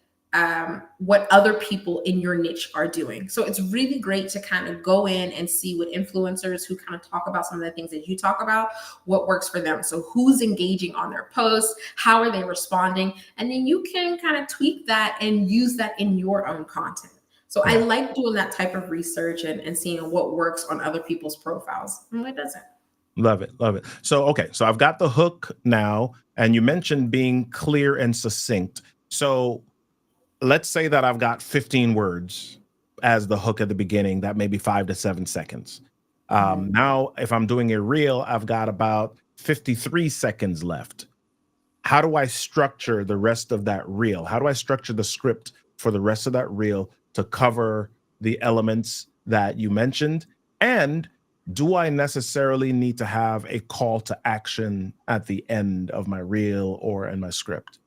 what other people in your niche are doing. So it's really great to kind of go in and see what influencers who kind of talk about some of the things that you talk about, what works for them. So who's engaging on their posts, how are they responding? And then you can kind of tweak that and use that in your own content. So I Yeah. like doing that type of research and seeing what works on other people's profiles and what doesn't. Love it. Love it. So, okay. So I've got the hook now, and you mentioned being clear and succinct. So let's say that I've got 15 words as the hook at the beginning, that may be 5 to 7 seconds. Mhm. Now, if I'm doing a reel, I've got about 53 seconds left. How do I structure the rest of that reel? How do I structure the script for the rest of that reel to cover the elements that you mentioned? And do I necessarily need to have a call to action at the end of my reel or in my script,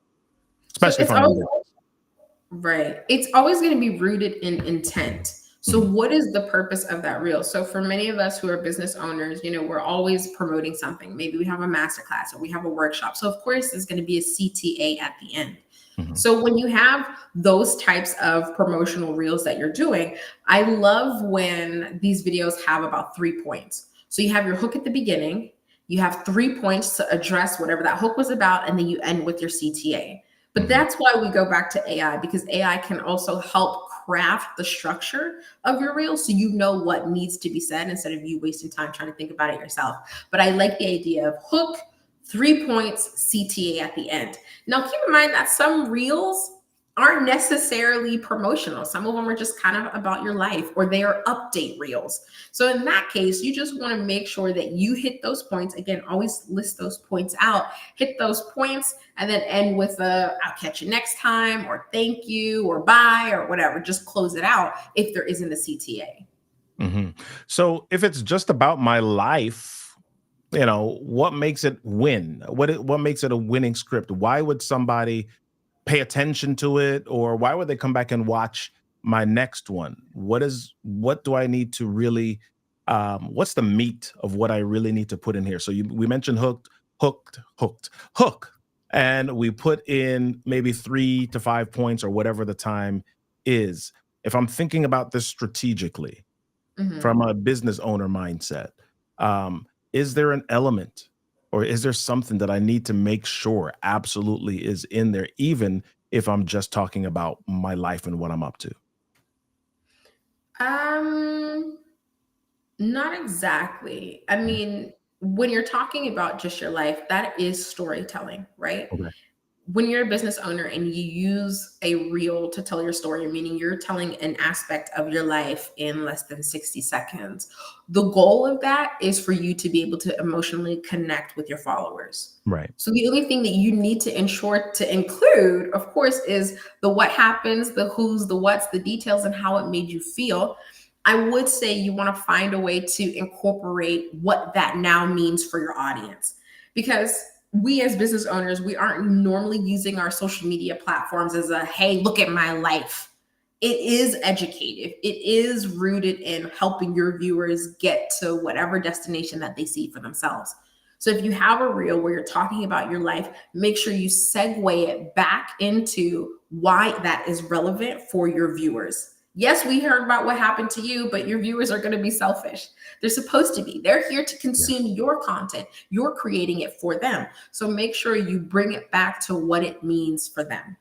So especially if it's I'm in always business? right. It's always going to be rooted in intent. So, Mhm. what is the purpose of that reel? So, for many of us who are business owners, we're always promoting something. Maybe we have a masterclass or we have a workshop. So, of course, there's going to be a CTA at the end. Mhm. So, when you have those types of promotional reels that you're doing, I love when these videos have about 3 points. So, you have your hook at the beginning, you have 3 points to address whatever that hook was about, and then you end with your CTA. But Mhm. that's why we go back to AI, because AI can also help craft the structure of your reel so you know what needs to be said instead of you wasting time trying to think about it yourself. But I like the idea of hook, 3 points, CTA at the end. Now, keep in mind that some reels aren't necessarily promotional. Some of them are just kind of about your life, or they are update reels. So in that case, you just want to make sure that you hit those points. Again, always list those points out, hit those points, and then end with a I'll catch you next time, or thank you, or bye, or whatever. Just close it out if there isn't a CTA. Mhm. So if it's just about my life, what makes it win? What makes it a winning script? Why would somebody pay attention to it, or why would they come back and watch my next one? What do I need to really what's the meat of what I really need to put in here? So we mentioned hook, and we put in maybe 3 to 5 points or whatever the time is. If I'm thinking about this strategically Mhm. from a business owner mindset, is there an element or is there something that I need to make sure absolutely is in there, even if I'm just talking about my life and what I'm up to? Um, Not exactly. I Mhm. mean, when you're talking about just your life, that is storytelling, right? Okay. When you're a business owner and you use a reel to tell your story, meaning you're telling an aspect of your life in less than 60 seconds, the goal of that is for you to be able to emotionally connect with your followers. Right. So the only thing that you need to ensure to include, of course, is the what happens, the who's, the what's, the details, and how it made you feel. I would say you want to find a way to incorporate what that now means for your audience, because we as business owners, we aren't normally using our social media platforms as a, hey, look at my life. It is educative. It is rooted in helping your viewers get to whatever destination that they see for themselves. So if you have a reel where you're talking about your life, make sure you segue it back into why that is relevant for your viewers. Yes, we heard about what happened to you, but your viewers are going to be selfish. They're supposed to be. They're here to consume your content. You're creating it for them. So make sure you bring it back to what it means for them.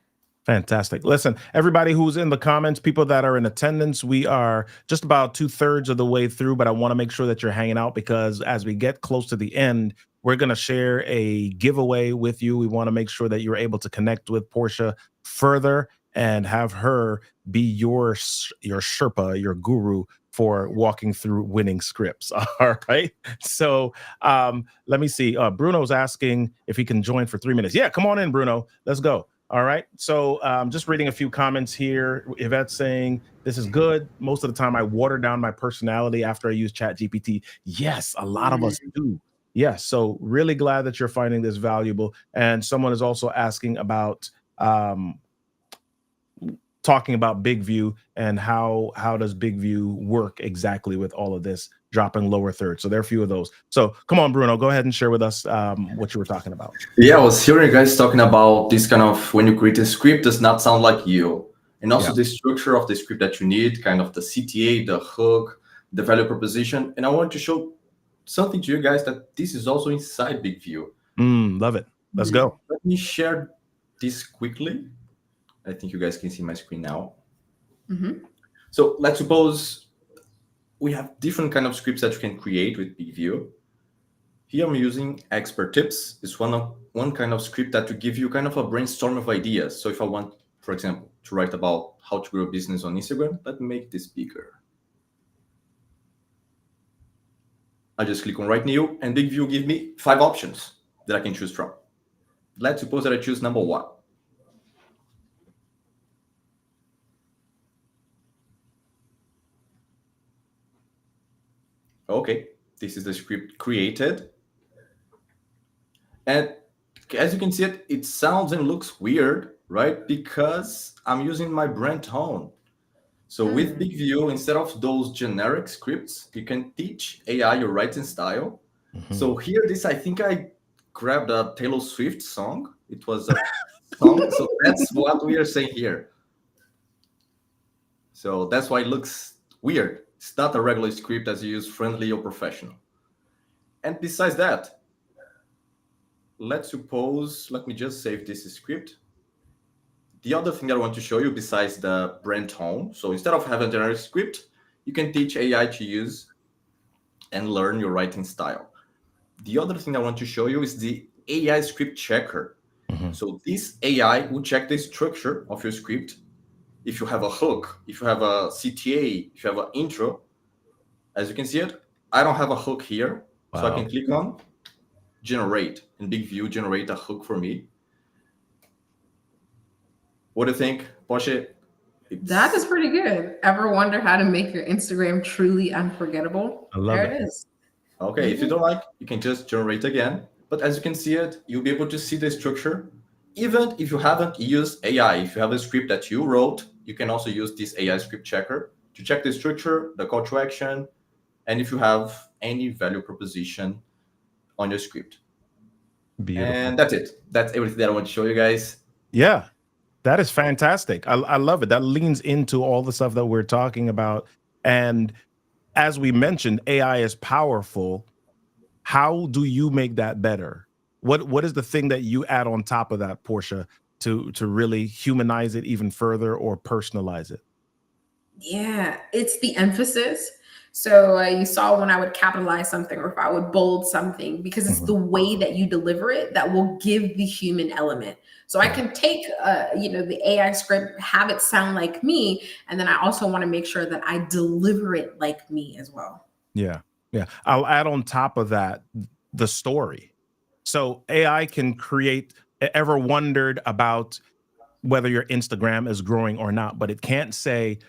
Fantastic. Listen, everybody who's in the comments, people that are in attendance, we are just about 2/3 of the way through, but I want to make sure that you're hanging out because as we get close to the end, we're going to share a giveaway with you. We want to make sure that you're able to connect with Portia further and have her be your Sherpa, your guru for walking through winning scripts. All right. So let me see. Bruno's asking if he can join for 3 minutes. Yeah, come on in, Bruno. Let's go. All right. So just reading a few comments here. Yvette saying, this is good. Most of the time I water down my personality after I use Chat GPT. Yes, a lot of us do. Yes. So really glad that you're finding this valuable. And someone is also asking about talking about Big View and how does Big View work exactly with all of this dropping lower third. So there are a few of those. So come on, Bruno, go ahead and share with us what you were talking about. Yeah, I was hearing you guys talking about this kind of when you create a script does not sound like you. And also Yeah. the structure of the script that you need, kind of the CTA, the hook, the value proposition. And I want to show something to you guys that this is also inside Big View. Love it. Let's go. Let me share this quickly. I think you guys can see my screen now. Mhm. So let's suppose we have different kind of scripts that you can create with Big View. Here I'm using Expert Tips. It's one kind of script that to give you kind of a brainstorm of ideas. So if I want, for example, to write about how to grow a business on Instagram, let me make this bigger. I just click on Write New, and Big View give me 5 options that I can choose from. Let's suppose that I choose number 1. Okay, this is the script created. And as you can see, it sounds and looks weird, right? Because I'm using my brand tone. So with Big View, instead of those generic scripts, you can teach AI your writing style. So here, I think I grabbed a Taylor Swift song. It was a song. So that's what we are saying here. So that's why it looks weird. It's not a regular script as you use friendly or professional. And besides that, let's suppose, let me just save this script. The other thing that I want to show you besides the brand tone, so instead of having a generic script, you can teach AI to use and learn your writing style. The other thing I want to show you is the AI script checker. So this AI will check the structure of your script. If you have a hook, if you have a CTA, if you have an intro, as you can see it, I don't have a hook here. Wow. So I can click on generate, and Big View generate a hook for me. What do you think, Porsche? That is pretty good. Ever wonder how to make your Instagram truly unforgettable? I love There it. it is. Okay, if you don't like, you can just generate again. But as you can see it, you'll be able to see the structure. Even if you haven't used AI, if you have a script that you wrote, you can also use this AI script checker to check the structure, the call to action, and if you have any value proposition on your script. Beautiful. And that's it. That's everything that I want to show you guys. Yeah, that is fantastic. I love it. That leans into all the stuff that we're talking about. And as we mentioned, AI is powerful, How do you make that better? What is the thing that you add on top of that, Portia, to really humanize it even further or personalize it? Yeah, it's the emphasis. So you saw when I would capitalize something or if I would bold something, because it's Mhm. the way that you deliver it that will give the human element. So I Yeah. can take, the AI script, have it sound like me, and then I also want to make sure that I deliver it like me as well. Yeah. Yeah. I'll add on top of that the story. So AI can create, ever wondered about whether your Instagram is growing or not, but it can't say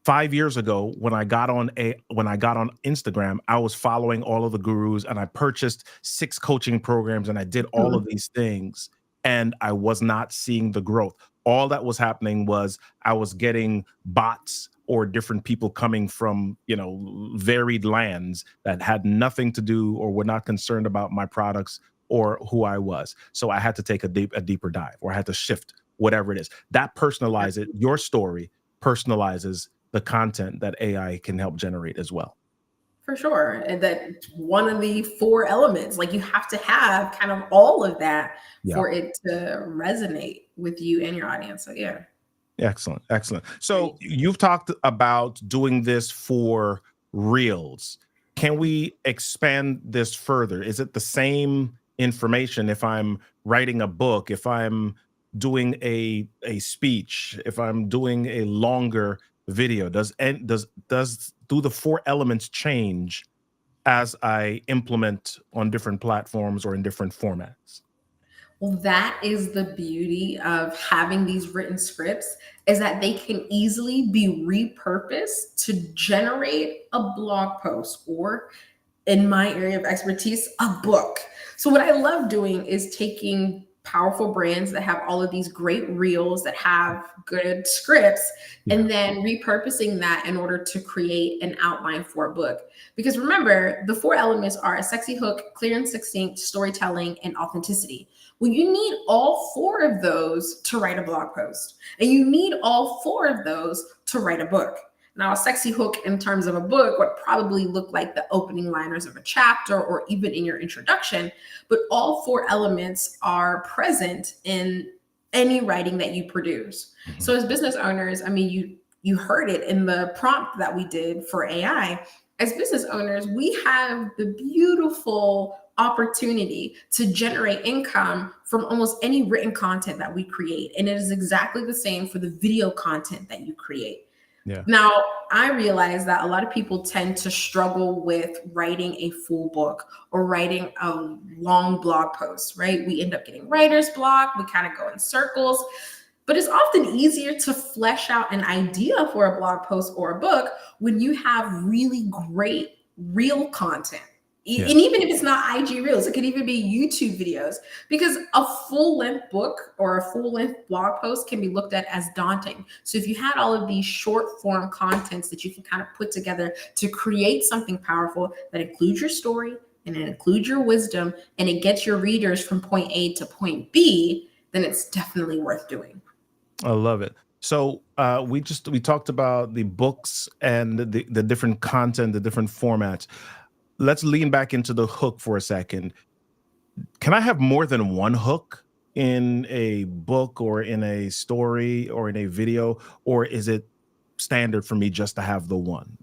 5 years ago when I got on Instagram, I was following all of the gurus and I purchased 6 coaching programs and I did all of Mhm. these things and I was not seeing the growth. All that was happening was I was getting bots or different people coming from, varied lands that had nothing to do or were not concerned about my products or who I was. So I had to take a deeper dive, or I had to shift whatever it is. That personalize it. Your story personalizes the content that AI can help generate as well. For sure. And that one of the four elements, like you have to have kind of all of that Yeah. for it to resonate with you and your audience. So yeah. Excellent. Excellent. So you've talked about doing this for reels. Can we expand this further? Is it the same information if I'm writing a book, if I'm doing a speech, if I'm doing a longer video? Do the 4 elements change as I implement on different platforms or in different formats? Well, that is the beauty of having these written scripts, is that they can easily be repurposed to generate a blog post, or in my area of expertise, a book. So what I love doing is taking powerful brands that have all of these great reels that have good scripts, Yeah. and then repurposing that in order to create an outline for a book. Because remember, the four elements are a sexy hook, clear and succinct storytelling, and authenticity. Well, you need all four of those to write a blog post, and you need all four of those to write a book. Now, a sexy hook in terms of a book would probably look like the opening liners of a chapter or even in your introduction, but all four elements are present in any writing that you produce. Mhm. So as business owners, I mean, you heard it in the prompt that we did for AI. As business owners, we have the beautiful opportunity to generate income from almost any written content that we create. And it is exactly the same for the video content that you create. Yeah. Now, I realize that a lot of people tend to struggle with writing a full book or writing a long blog post, right? We end up getting writer's block, we kind of go in circles, but it's often easier to flesh out an idea for a blog post or a book when you have really great real content. Yeah. And even if it's not IG Reels, it could even be YouTube videos, because a full length book or a full length blog post can be looked at as daunting. So if you had all of these short form contents that you can kind of put together to create something powerful that includes your story and it includes your wisdom and it gets your readers from point A to point B, then it's definitely worth doing. I love it. So we talked about the books and the different content, the different formats. Let's lean back into the hook for a second. Can I have more than one hook in a book or in a story or in a video, or is it standard for me just to have the one?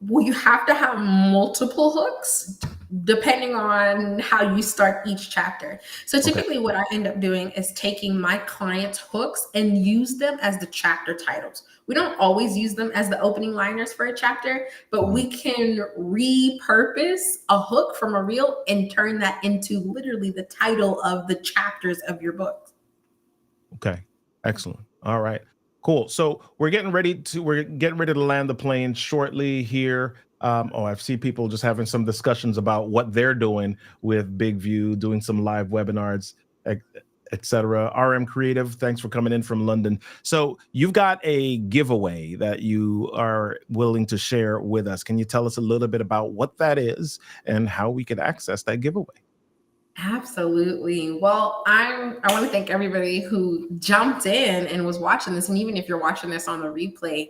Well, you have to have multiple hooks depending on how you start each chapter. So Okay. typically what I end up doing is taking my clients' hooks and use them as the chapter titles. We don't always use them as the opening liners for a chapter, but Mhm. we can repurpose a hook from a reel and turn that into literally the title of the chapters of your book. Okay. Excellent. All right. Cool. So we're getting ready to land the plane shortly here. I've seen people just having some discussions about what they're doing with Big View, doing some live webinars, et, etc. RM Creative, thanks for coming in from London. So you've got a giveaway that you are willing to share with us. Can you tell us a little bit about what that is and how we can access that giveaway? Absolutely. Well, I want to thank everybody who jumped in and was watching this. And even if you're watching this on the replay,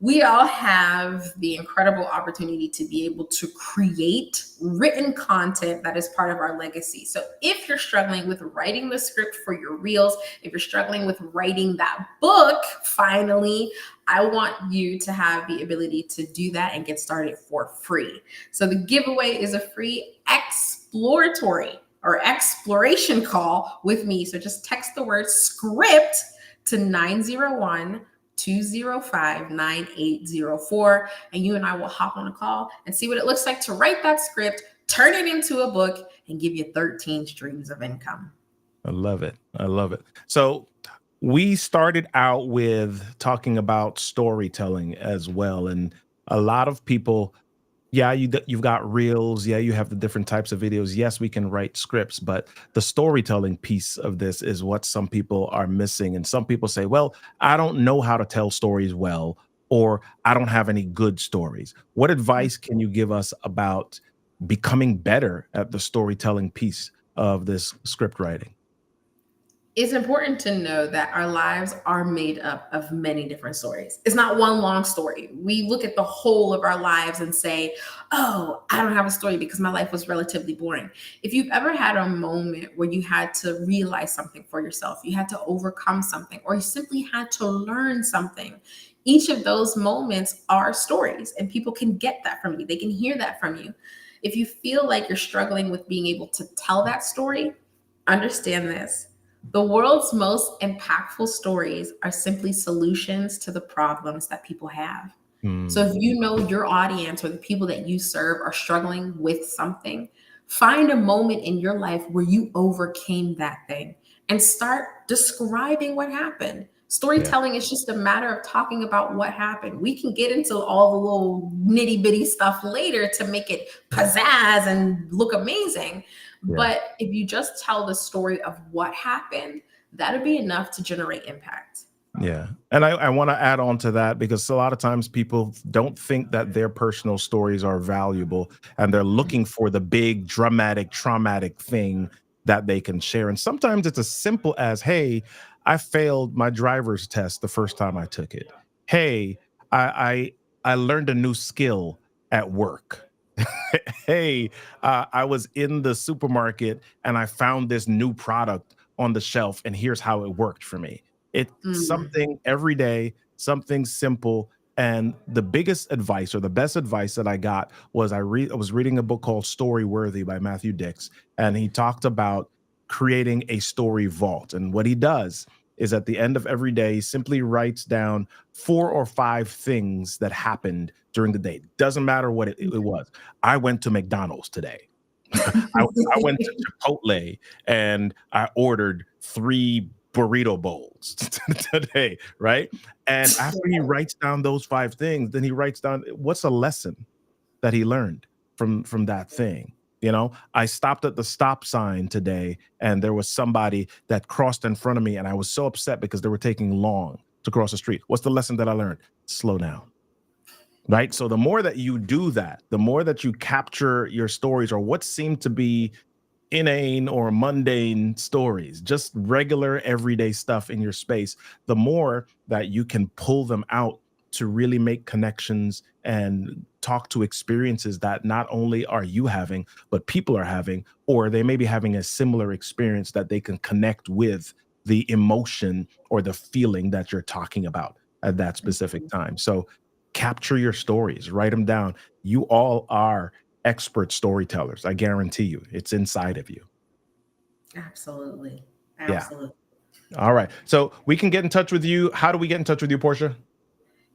We all have the incredible opportunity to be able to create written content that is part of our legacy. So if you're struggling with writing the script for your reels, if you're struggling with writing that book, finally, I want you to have the ability to do that and get started for free. So the giveaway is a free exploratory or exploration call with me. So just text the word script to 901-205-9804, and you and I will hop on a call and see what it looks like to write that script, turn it into a book, and give you 13 streams of income. I love it. I love it. So we started out with talking about storytelling as well. And a lot of people, yeah, you've got reels. Yeah, you have the different types of videos. Yes, we can write scripts, but the storytelling piece of this is what some people are missing. And some people say, well, I don't know how to tell stories well, or I don't have any good stories. What advice can you give us about becoming better at the storytelling piece of this script writing? It's important to know that our lives are made up of many different stories. It's not one long story. We look at the whole of our lives and say, oh, I don't have a story because my life was relatively boring. If you've ever had a moment where you had to realize something for yourself, you had to overcome something, or you simply had to learn something, each of those moments are stories, and people can get that from you. They can hear that from you. If you feel like you're struggling with being able to tell that story, understand this. The world's most impactful stories are simply solutions to the problems that people have. So if you know your audience or the people that you serve are struggling with something, find a moment in your life where you overcame that thing and start describing what happened. Storytelling is just a matter of talking about what happened. We can get into all the little nitty bitty stuff later to make it pizzazz and look amazing. Yeah. But if you just tell the story of what happened, that'll be enough to generate impact. Yeah. And I want to add on to that, because a lot of times people don't think that their personal stories are valuable, and they're looking for the big, dramatic, traumatic thing that they can share. And sometimes it's as simple as, hey, I failed my driver's test the first time I took it. Hey, I learned a new skill at work. Hey, I was in the supermarket and I found this new product on the shelf, and here's how it worked for me. It's something every day, something simple. And the biggest advice, or the best advice that I got, was I was reading a book called Storyworthy by Matthew Dix, and he talked about creating a story vault. And what he does is at the end of every day, he simply writes down 4 or 5 things that happened during the day. Doesn't matter what it was. I went to McDonald's today. I went to Chipotle and I ordered 3 burrito bowls today, right? And after he writes down those 5 things, then he writes down what's a lesson that he learned from that thing. You know, I stopped at the stop sign today and there was somebody that crossed in front of me, and I was so upset because they were taking long to cross the street. What's the lesson that I learned? Slow down. Right? So the more that you do that, the more that you capture your stories, or what seem to be inane or mundane stories, just regular everyday stuff in your space, the more that you can pull them out to really make connections and talk to experiences that not only are you having, but people are having, or they may be having a similar experience that they can connect with the emotion or the feeling that you're talking about at that specific time. So capture your stories, write them down. You all are expert storytellers. I guarantee you, it's inside of you. Absolutely. Yeah. Absolutely. All right. So we can get in touch with you. How do we get in touch with you, Portia?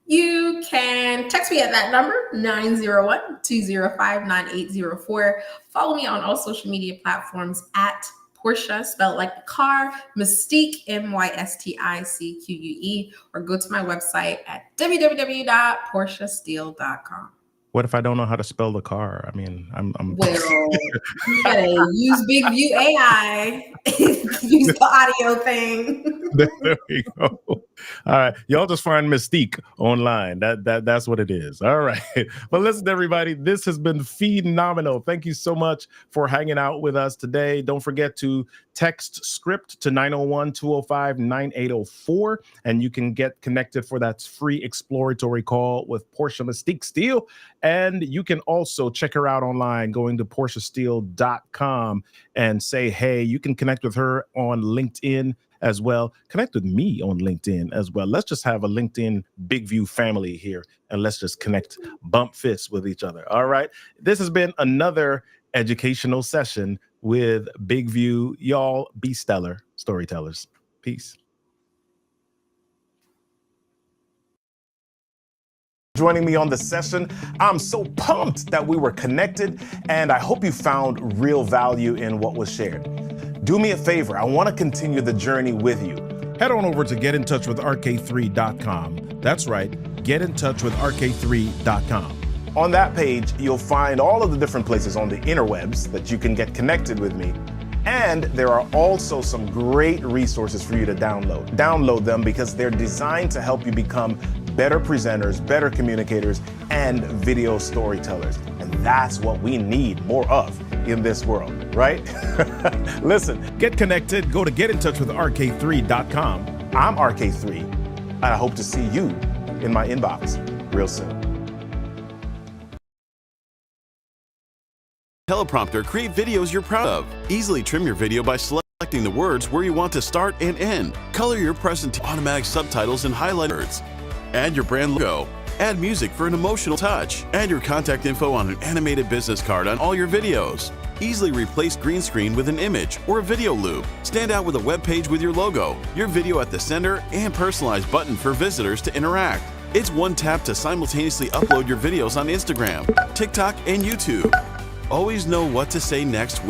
You can text me at that number, 901-205-9804. Follow me on all social media platforms at Portia, spelled like the car, Mystique, MYSTICQUE, or go to my website at www.portiasteele.com. What if I don't know how to spell the car? I mean, I'm Well, you gotta use Big View AI. Use the audio thing. There we go. All right, y'all just find Mystique online. That's what it is. All right, but listen, everybody, this has been phenomenal. Thank you so much for hanging out with us today. Don't forget to text script to 901-205-9804, and you can get connected for that free exploratory call with Portia Mystique Steele. And you can also check her out online, going to PortiaSteele.com and say, hey, you can connect with her on LinkedIn as well. Connect with me on LinkedIn as well. Let's just have a LinkedIn Big View family here, and let's just connect, bump fists with each other. All right. This has been another educational session with Big View. Y'all be stellar storytellers. Peace. Joining me on the session. I'm so pumped that we were connected, and I hope you found real value in what was shared. Do me a favor. I want to continue the journey with you. Head on over to getintouchwithrk3.com. That's right, getintouchwithrk3.com. On that page, you'll find all of the different places on the interwebs that you can get connected with me. And there are also some great resources for you to download. Download them because they're designed to help you become better presenters, better communicators, and video storytellers. And that's what we need more of in this world, right? Listen, get connected. Go to getintouchwithrk3.com. I'm RK3, and I hope to see you in my inbox real soon. Teleprompter, create videos you're proud of. Easily trim your video by selecting the words where you want to start and end. Color your presentation, automatic subtitles and highlight words. Add your brand logo. Add music for an emotional touch. Add your contact info on an animated business card on all your videos. Easily replace green screen with an image or a video loop. Stand out with a web page with your logo, your video at the center, and personalized button for visitors to interact. It's one tap to simultaneously upload your videos on Instagram, TikTok, and YouTube. Always know what to say next.